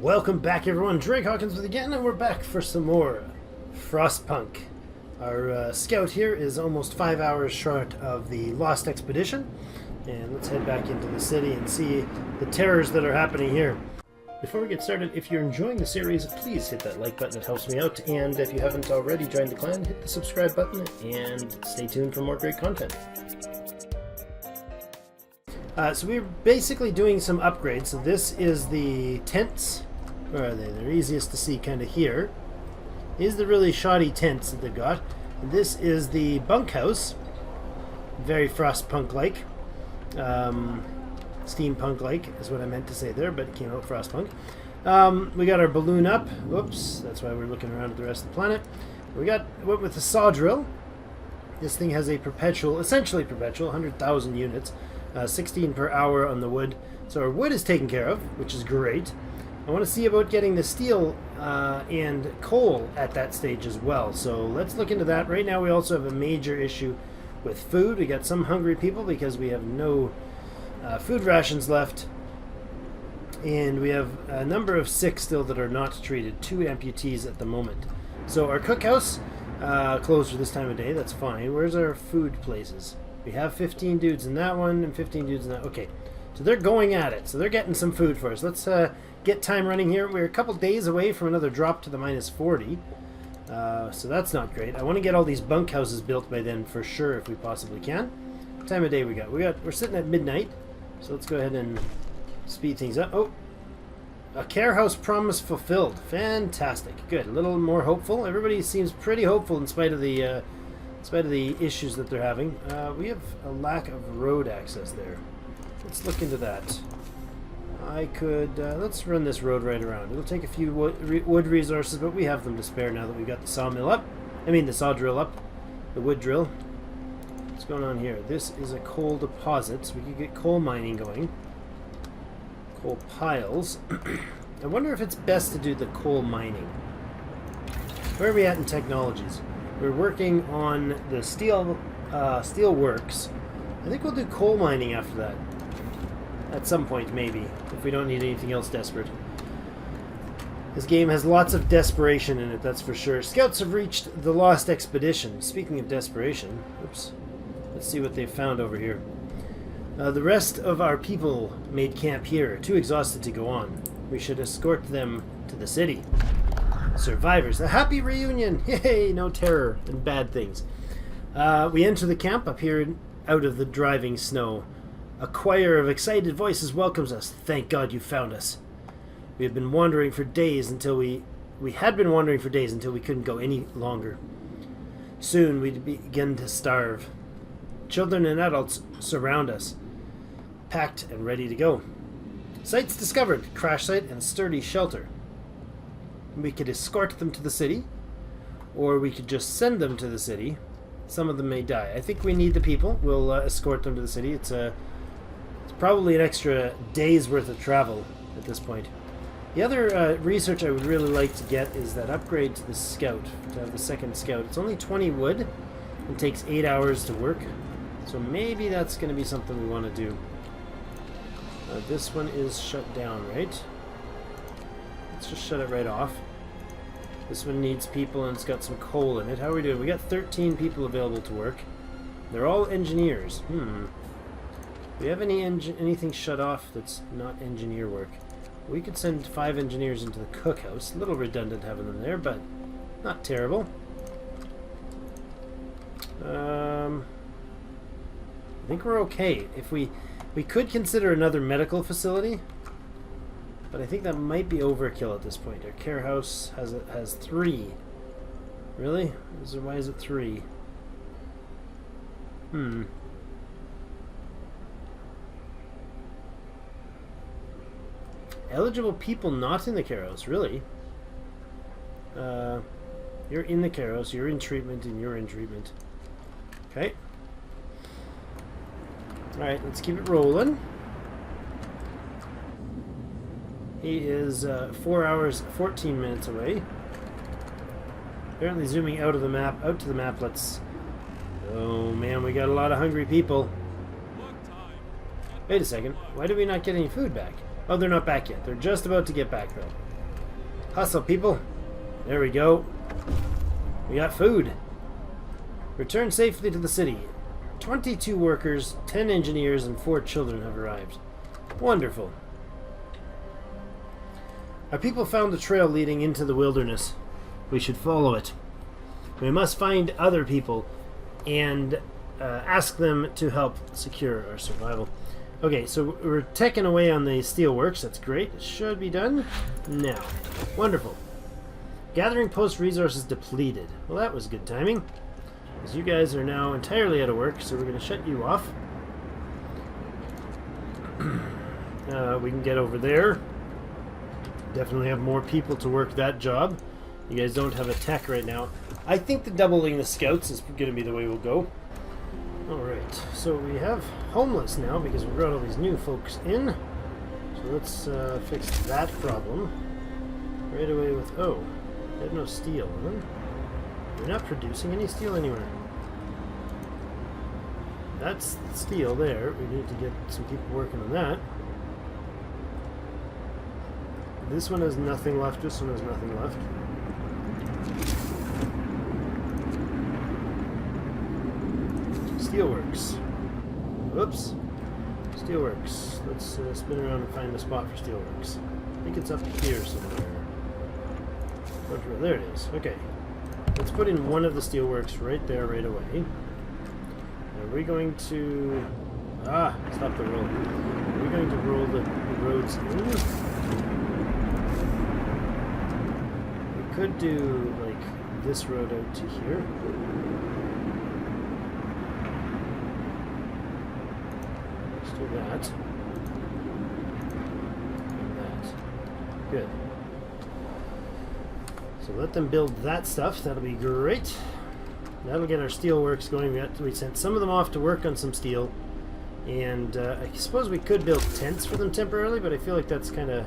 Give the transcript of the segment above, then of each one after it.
Welcome back, everyone. Drake Hawkins with again, and we're back for some more Frostpunk. Our scout here is almost 5 hours short of the Lost Expedition, and let's head back into the city and see the terrors that are happening here. Before we get started, if you're enjoying the series, please hit that like button, it helps me out, and if you haven't already joined the clan, hit the subscribe button, and stay tuned for more great content. So we're basically doing some upgrades. So this is the tents. Where are they? They're easiest to see kind of here. These are the really shoddy tents that they've got. And this is the bunkhouse. Very Frostpunk-like. Steampunk-like is what I meant to say there, but it came out Frostpunk. We got our balloon up. Whoops, that's why we're looking around at the rest of the planet. Went with the saw drill. This thing has a perpetual, essentially perpetual, 100,000 units. 16 per hour on the wood. So our wood is taken care of, which is great. I want to see about getting the steel and coal at that stage as well. So let's look into that. Right now we also have a major issue with food. We got some hungry people because we have no food rations left. And we have a number of sick still that are not treated. 2 amputees at the moment. So our cookhouse closed for this time of day. That's fine. Where's our food places? We have 15 dudes in that one and 15 dudes in that. Okay, so they're going at it. So they're getting some food for us. Let's get time running here. We're a couple days away from another drop to the -40. So that's not great. I want to get all these bunkhouses built by then for sure if we possibly can. What time of day we got? We're sitting at midnight. So let's go ahead and speed things up. Oh, a care house promise fulfilled. Fantastic. Good. A little more hopeful. Everybody seems pretty hopeful in spite of the issues that they're having. We have a lack of road access there. Let's look into that. I could, let's run this road right around. It'll take a few wood resources, but we have them to spare now that we've got the sawmill up. The saw drill up. The wood drill. What's going on here? This is a coal deposit, so we could get coal mining going. Coal piles. I wonder if it's best to do the coal mining. Where are we at in technologies? We're working on the steel works. I think we'll do coal mining after that. At some point, maybe, if we don't need anything else desperate. This game has lots of desperation in it, that's for sure. Scouts have reached the Lost Expedition. Speaking of desperation, oops, let's see what they've found over here. The rest of our people made camp here, too exhausted to go on. We should escort them to the city. Survivors, a happy reunion! Yay, no terror and bad things. We enter the camp up here out of the driving snow. A choir of excited voices welcomes us. Thank God you found us. We had been wandering for days until we couldn't go any longer. Soon we'd begin to starve. Children and adults surround us, packed and ready to go. Sites discovered, crash site and sturdy shelter. We could escort them to the city, or we could just send them to the city. Some of them may die. I think we need the people. We'll escort them to the city. It's probably an extra day's worth of travel at this point. The other research I would really like to get is that upgrade to the scout, to have the second scout. It's only 20 wood. It takes 8 hours to work. So maybe that's going to be something we want to do. This one is shut down, right? Let's just shut it right off. This one needs people and it's got some coal in it. How are we doing? We got 13 people available to work. They're all engineers. Do we have anything shut off that's not engineer work? We could send 5 engineers into the cookhouse. A little redundant having them there, but not terrible. I think we're okay. If we could consider another medical facility. But I think that might be overkill at this point. Our care house has 3. Really? Why is it 3? Eligible people not in the care house, really? You're in the care house, you're in treatment, and you're in treatment. Okay. Alright, let's keep it rolling. He is 4 hours, 14 minutes away. Apparently zooming out to the map. Let's... Oh man, we got a lot of hungry people. Wait a second. Why did we not get any food back? Oh, they're not back yet. They're just about to get back, though. Hustle, people. There we go. We got food. Return safely to the city. 22 workers, 10 engineers, and 4 children have arrived. Wonderful. Our people found a trail leading into the wilderness. We should follow it. We must find other people and ask them to help secure our survival. Okay, so we're teching away on the steelworks. That's great. It should be done now. Wonderful. Gathering post resources depleted. Well, that was good timing, because you guys are now entirely out of work, so we're going to shut you off. We can get over there. Definitely have more people to work that job. You guys don't have a tech right now. I think the doubling the scouts is going to be the way we'll go. Alright, so we have homeless now because we brought all these new folks in. So let's fix that problem right away with... Oh, they have no steel, huh? We're not producing any steel anywhere. That's steel there. We need to get some people working on that. This one has nothing left. This one has nothing left. Steelworks. Whoops. Steelworks. Let's spin around and find a spot for steelworks. I think it's up here somewhere. There it is. Okay. Let's put in one of the steelworks right there, right away. Are we going to... stop the roll. Are we going to roll the roads in? We could do, like, this road out to here. Let's do that. And that. Good. So let them build that stuff. That'll be great. That'll get our steelworks going. We sent some of them off to work on some steel. And I suppose we could build tents for them temporarily, but I feel like that's kind of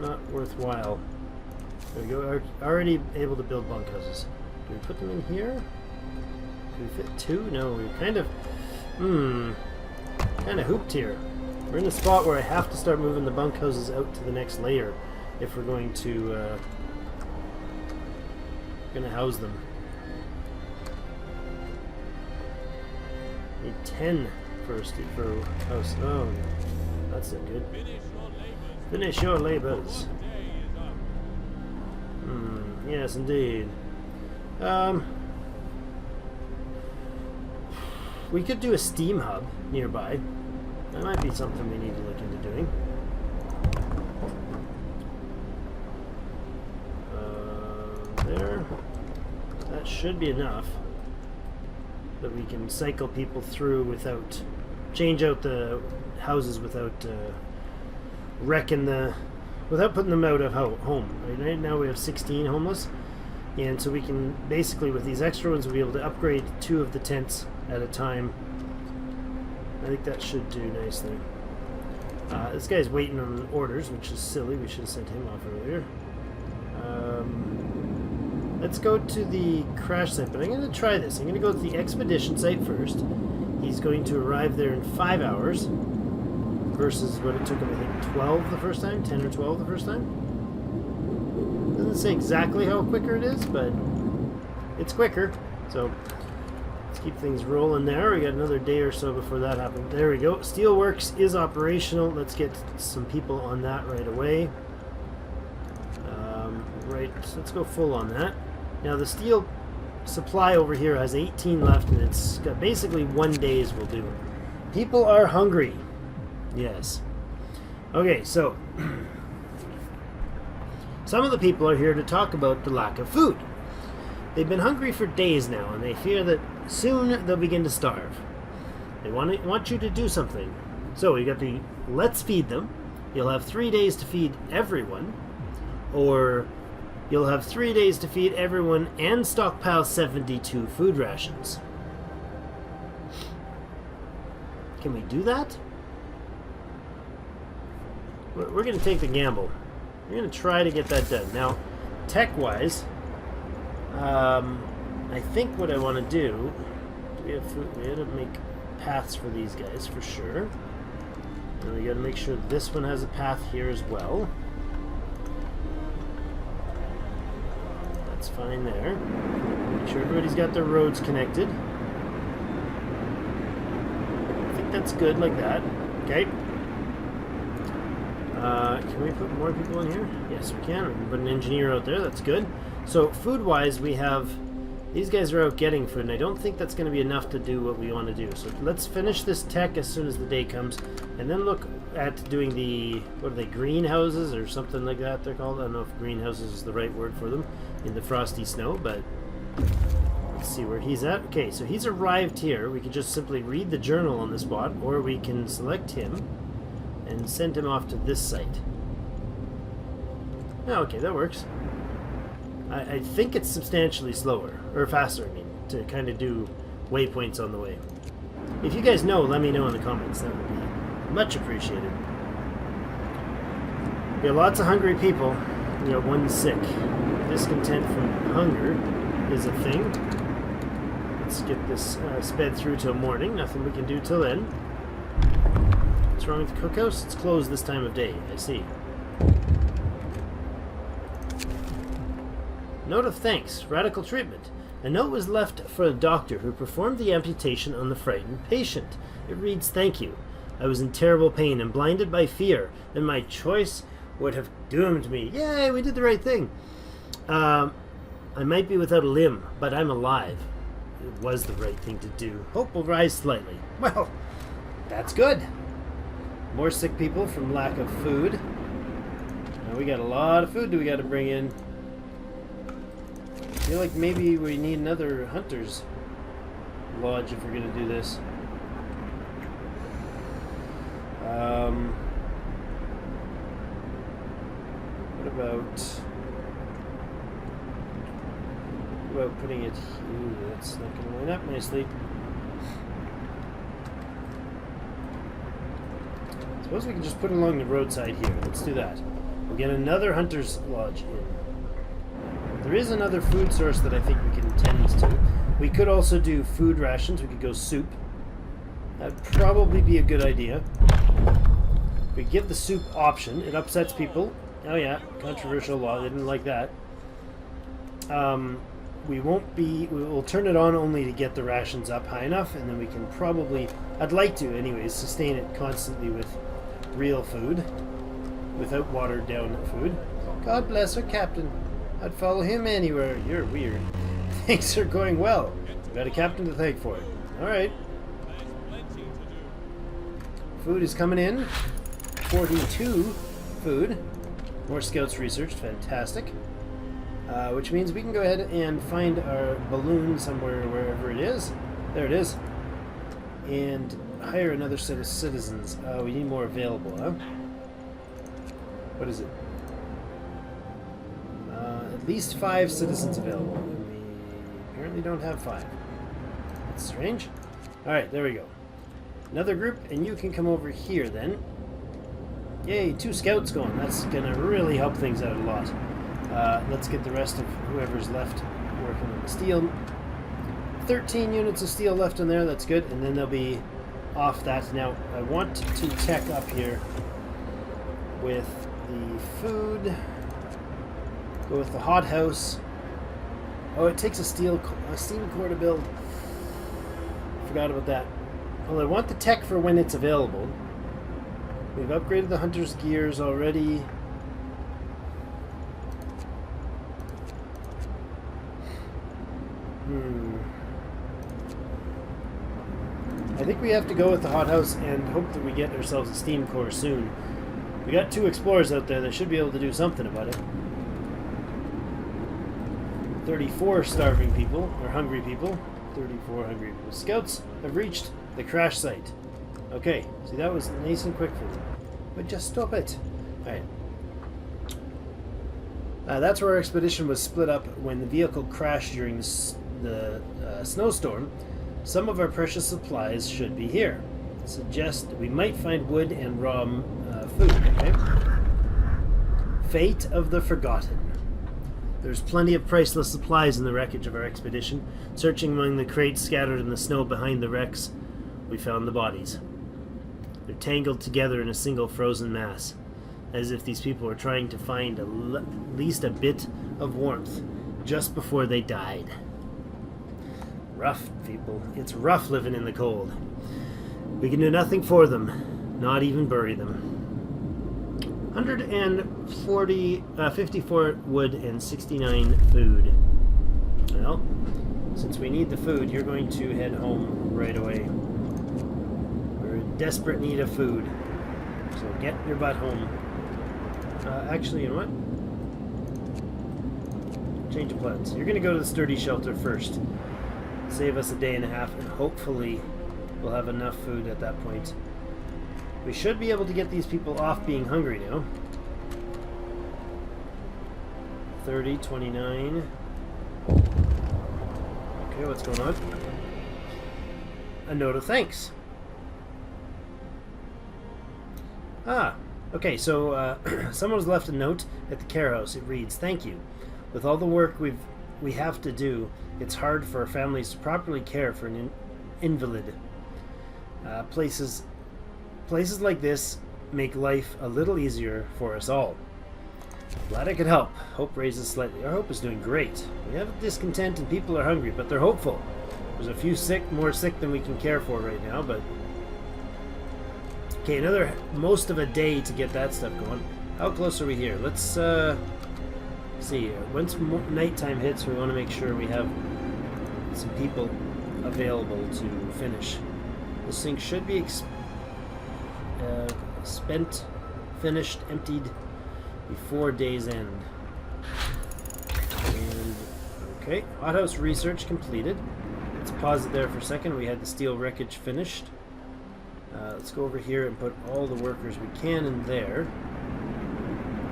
not worthwhile. There we go. Already able to build bunkhouses. Do we put them in here? Do we fit 2? No, we kind of... kind of hooped here. We're in a spot where I have to start moving the bunkhouses out to the next layer if we're going to house them. Need 10 for house. Oh, that's not good. Finish your labors. Yes, indeed. We could do a steam hub nearby. That might be something we need to look into doing. There. That should be enough that we can cycle people through without... change out the houses without wrecking the... without putting them out of home. Right now we have 16 homeless, and so we can basically, with these extra ones, we'll be able to upgrade 2 of the tents at a time. I think that should do nicely. This guy's waiting on orders, which is silly. We should have sent him off earlier. Let's go to the crash site, but I'm going to try this. I'm going to go to the expedition site first. He's going to arrive there in 5 hours versus what it took him, I think, 12 the first time, 10 or 12 the first time. Doesn't say exactly how quicker it is, but it's quicker. So let's keep things rolling there. We got another day or so before that happens. There we go. Steelworks is operational. Let's get some people on that right away. Right, let's go full on that. Now the steel supply over here has 18 left, and it's got basically 1 day's will do. People are hungry. Yes. Okay, so some of the people are here to talk about the lack of food. They've been hungry for days now, and they fear that soon they'll begin to starve. They want you to do something. So you got the let's feed them. You'll have 3 days to feed everyone, or you'll have 3 days to feed everyone and stockpile 72 food rations. Can we do that? We're going to take the gamble. We're going to try to get that done. Now, tech-wise, I think what I want to do we have food? We got to make paths for these guys for sure. And we got to make sure this one has a path here as well. That's fine there. Make sure everybody's got their roads connected. I think that's good like that. Okay. Can we put more people in here? Yes, we can. We can put an engineer out there. That's good. So, food-wise, we have... These guys are out getting food, and I don't think that's going to be enough to do what we want to do. So let's finish this tech as soon as the day comes, and then look at doing the... What are they? Greenhouses or something like that they're called? I don't know if greenhouses is the right word for them in the frosty snow, but... Let's see where he's at. Okay, so he's arrived here. We can just simply read the journal on the spot, or we can select him and send him off to this site. Oh, okay, that works. I think it's substantially slower, or faster, I mean, to kind of do waypoints on the way. If you guys know, let me know in the comments. That would be much appreciated. We have lots of hungry people. We got one sick. Discontent from hunger is a thing. Let's get this sped through till morning. Nothing we can do till then. What's wrong with the cookhouse? It's closed this time of day. I see. Note of thanks. Radical treatment. A note was left for a doctor who performed the amputation on the frightened patient. It reads, "Thank you. I was in terrible pain and blinded by fear, and my choice would have doomed me." Yay, we did the right thing. I might be without a limb, but I'm alive. It was the right thing to do. Hope will rise slightly. Well, that's good. More sick people from lack of food. Now we got a lot of food we got to bring in. I feel like maybe we need another hunter's lodge if we're going to do this. What about putting it here? That's not going to line up nicely. Suppose we can just put it along the roadside here. Let's do that. We'll get another hunter's lodge in. There is another food source that I think we can tend to. We could also do food rations. We could go soup. That'd probably be a good idea. We give the soup option. It upsets people. Oh yeah, controversial law. They didn't like that. We'll turn it on only to get the rations up high enough, and then we can probably, I'd like to anyways, sustain it constantly with real food, without watered down food. God bless our captain. I'd follow him anywhere. You're weird. Things are going well. We've got a captain to thank for it. Alright. Food is coming in. 42 food. More scouts researched. Fantastic. Which means we can go ahead and find our balloon somewhere, wherever it is. There it is. And hire another set of citizens. We need more available, huh? What is it? At least 5 citizens available. And we apparently don't have 5. That's strange. Alright, there we go. Another group, and you can come over here then. Yay, 2 scouts going. That's gonna really help things out a lot. Let's get the rest of whoever's left working on the steel. 13 units of steel left in there, that's good, and then they'll be off that. Now, I want to tech up here with the food. Go with the hothouse. Oh, it takes a steam core to build. Forgot about that. Well, I want the tech for when it's available. We've upgraded the hunter's gears already. I think we have to go with the hothouse and hope that we get ourselves a steam core soon. We got 2 explorers out there that should be able to do something about it. 34 starving people, or hungry people. 34 hungry people. Scouts have reached the crash site. Okay, see that was nice and quick for them. But just stop it. Alright. That's where our expedition was split up when the vehicle crashed during the snowstorm. Some of our precious supplies should be here. Suggest we might find wood and raw food. Okay. Fate of the Forgotten. There's plenty of priceless supplies in the wreckage of our expedition. Searching among the crates scattered in the snow behind the wrecks, we found the bodies. They're tangled together in a single frozen mass, as if these people were trying to find at least a bit of warmth. just before they died. Rough, people. It's rough living in the cold. We can do nothing for them, not even bury them. 54 wood and 69 food. Well, since we need the food, you're going to head home right away. We're in desperate need of food. So get your butt home. Actually, you know what? Change of plans. You're going to go to the sturdy shelter first. Save us a day and a half, and hopefully we'll have enough food at that point. We should be able to get these people off being hungry now. 30, 29. Okay, what's going on? A note of thanks. Ah, okay, so someone's left a note at the care house. It reads, "Thank you. With all the work we have to do, it's hard for our families to properly care for an invalid. Places like this make life a little easier for us all. Glad I could help. Hope raises slightly. Our hope is doing great. We have discontent and people are hungry, but they're hopeful. There's a few more sick than we can care for right now, but..." Okay, most of a day to get that stuff going. How close are we here? Let's see. Once nighttime hits, we want to make sure we have some people available to finish. This thing should be spent, finished, emptied before day's end. And, okay, hothouse research completed. Let's pause it there for a second. We had the steel wreckage finished. Let's go over here and put all the workers we can in there.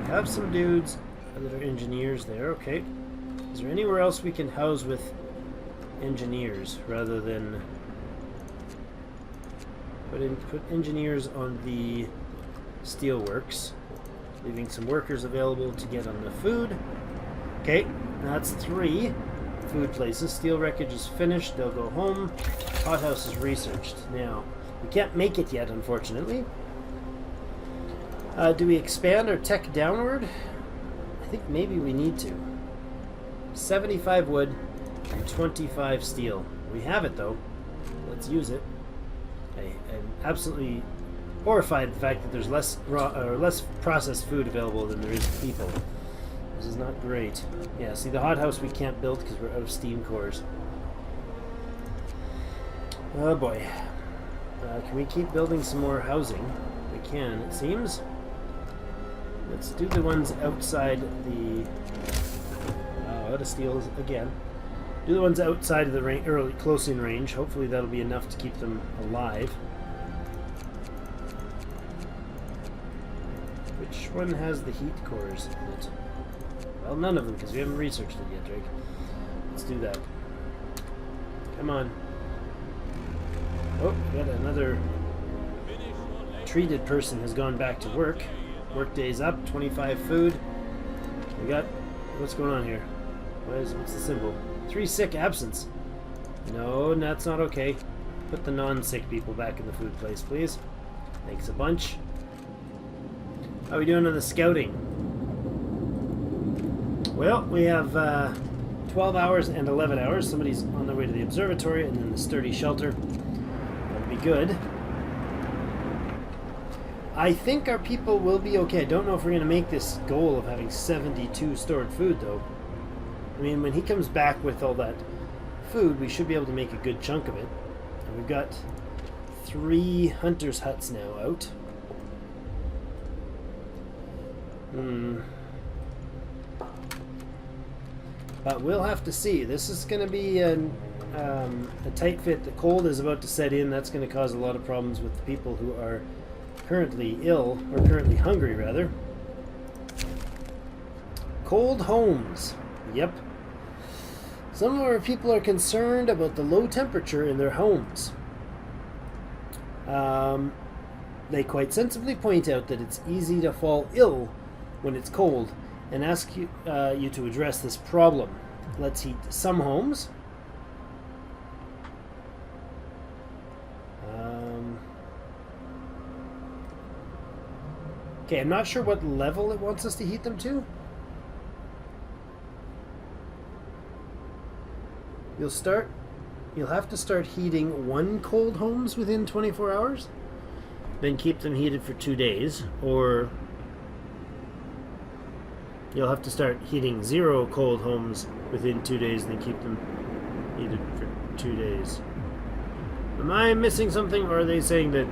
We have some dudes that are engineers there. Okay. Is there anywhere else we can house with engineers rather than put engineers on the steelworks, leaving some workers available to get on the food? Okay, that's 3 food places. Steel wreckage is finished. They'll go home. Hothouse is researched. Now, we can't make it yet, unfortunately. Do we expand our tech downward? I think maybe we need to. 75 wood and 25 steel. We have it, though. Let's use it. I'm absolutely horrified at the fact that there's less processed food available than there is people. This is not great. Yeah, see, the hothouse we can't build because we're out of steam cores. Oh boy. Can we keep building some more housing? We can, it seems. Let's do the ones outside the... out of steel again. Do the ones outside of the close in range. Hopefully that'll be enough to keep them alive. Which one has the heat cores in it? Well, none of them, because we haven't researched it yet, Drake. Let's do that. Come on. Oh, we got another treated person has gone back to work. Work day's up, 25 food. We got... What's going on here? What's the symbol? 3 sick absence. No, that's not okay. Put the non-sick people back in the food place, please. Thanks a bunch. How are we doing on the scouting? Well, we have 12 hours and 11 hours. Somebody's on their way to the observatory and then the sturdy shelter. That'll be good. I think our people will be okay. I don't know if we're going to make this goal of having 72 stored food, though. I mean, when he comes back with all that food, we should be able to make a good chunk of it. And we've got 3 hunters' huts now out. But we'll have to see. This is going to be a tight fit. The cold is about to set in. That's going to cause a lot of problems with the people who are currently ill, or currently hungry, rather. Cold homes. Yep. Some of our people are concerned about the low temperature in their homes. They quite sensibly point out that it's easy to fall ill when it's cold and ask you to address this problem. Let's heat some homes. Okay, I'm not sure what level it wants us to heat them to. You'll have to start heating 1 cold homes within 24 hours, then keep them heated for 2 days, or you'll have to start heating 0 cold homes within 2 days, then keep them heated for 2 days. Am I missing something, or are they saying that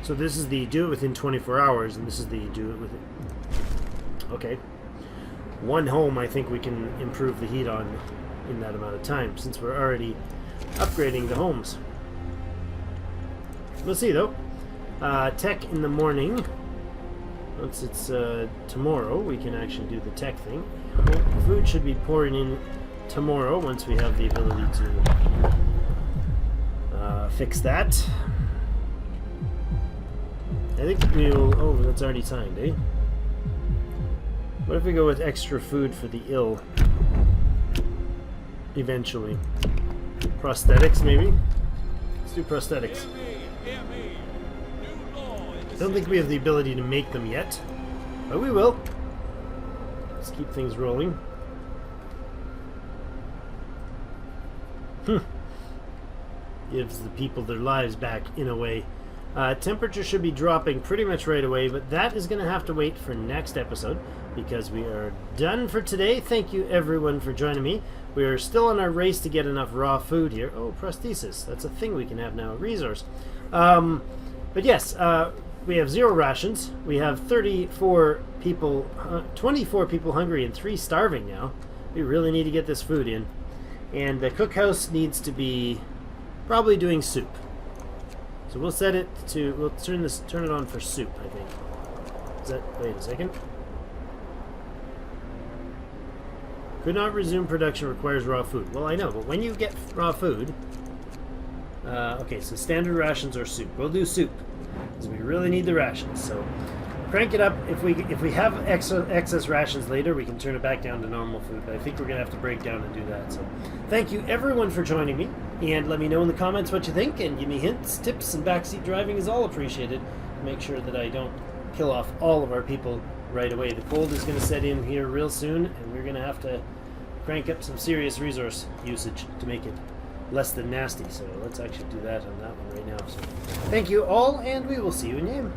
so this is the do it within 24 hours, and this is the do it within... Okay. 1 home I think we can improve the heat on in that amount of time, since we're already upgrading the homes. We'll see, though. Tech in the morning. Once it's tomorrow, we can actually do the tech thing. Food should be pouring in tomorrow once we have the ability to fix that. I think we'll... Oh, that's already signed, eh? What if we go with extra food for the ill? Eventually. Prosthetics, maybe? Let's do prosthetics. I don't think we have the ability to make them yet, but we will. Let's keep things rolling. Gives the people their lives back, in a way. Temperature should be dropping pretty much right away, but that is going to have to wait for next episode, because we are done for today. Thank you everyone for joining me. We are still on our race to get enough raw food here. Oh, prosthesis. That's a thing we can have now, a resource. But yes, we have 0 rations. We have 34 people, 24 people hungry and 3 starving now. We really need to get this food in. And the cookhouse needs to be probably doing soup. So we'll set it to, we'll turn it on for soup, I think. Is that, wait a second. Could not resume production, requires raw food. Well, I know, but when you get raw food, okay, so standard rations or soup. We'll do soup, because we really need the rations. So crank it up. If we have excess rations later, we can turn it back down to normal food. But I think we're gonna have to break down and do that. So thank you everyone for joining me, and let me know in the comments what you think, and give me hints, tips, and backseat driving is all appreciated. Make sure that I don't kill off all of our people right away. The cold is gonna set in here real soon, and we're gonna have to crank up some serious resource usage to make it less than nasty. So let's actually do that on that one right now. So thank you all, and we will see you in game.